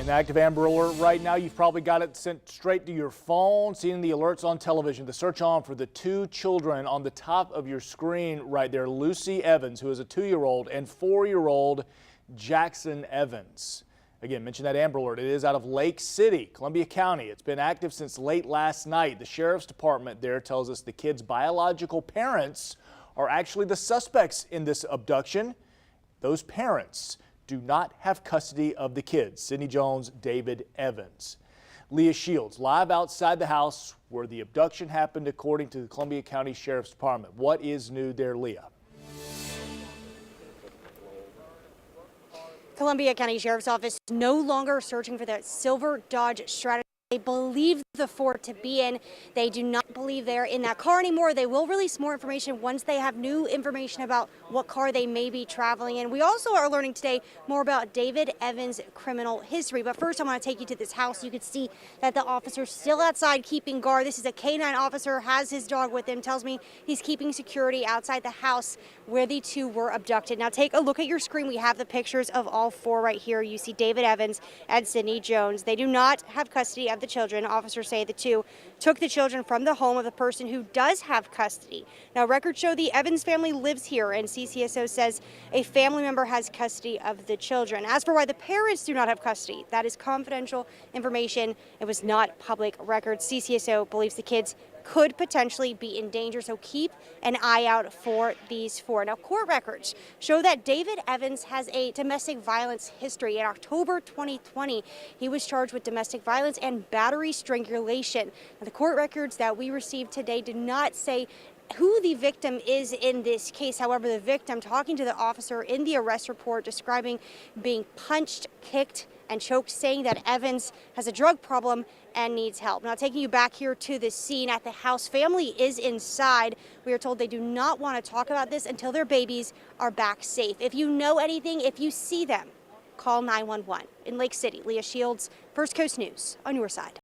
An active Amber Alert right now. You've probably got it sent straight to your phone, seeing the alerts on television. The search on for the two children on the top of your screen right there. Lucy Evans, who is a 2-year-old, and 4-year-old Jaxson Evans. Again, mention that Amber Alert. It is out of Lake City, Columbia County. It's been active since late last night. The sheriff's department there tells us the kids' biological parents are actually the suspects in this abduction. Those parents do not have custody of the kids. SYDNI Jones, David Evans. Leah Shields live outside the house where the abduction happened, according to the Columbia County Sheriff's Department. What is new there, Leah? Columbia County Sheriff's Office no longer searching for that silver Dodge Stratus. They believe the Ford to be in. They do not believe they're in that car anymore. They will release more information once they have new information about what car they may be traveling in. We also are learning today more about David Evans' criminal history. But first, I want to take you to this house. You can see that the officer's still outside keeping guard. This is a K-9 officer, has his dog with him, tells me he's keeping security outside the house where the two were abducted. Now take a look at your screen. We have the pictures of all four right here. You see David Evans and SYDNI Jones. They do not have custody of the children. Officers say the two took the children from the home of the person who does have custody. Now, records show the Evans family lives here, and CCSO says a family member has custody of the children. As for why the parents do not have custody, that is confidential information. It was not public record. CCSO believes the kids could potentially be in danger, so keep an eye out for these four. Now, court records show that David Evans has a domestic violence history. In October 2020, he was charged with domestic violence and battery strangulation. Now, the court records that we received today did not say who the victim is in this case. However, the victim, talking to the officer in the arrest report, describing being punched, kicked, and choked, saying that Evans has a drug problem and needs help. Now, taking you back here to the scene at the house, family is inside. We are told they do not want to talk about this until their babies are back safe. If you know anything, if you see them, call 911. In Lake City, Leah Shields, First Coast News on your side.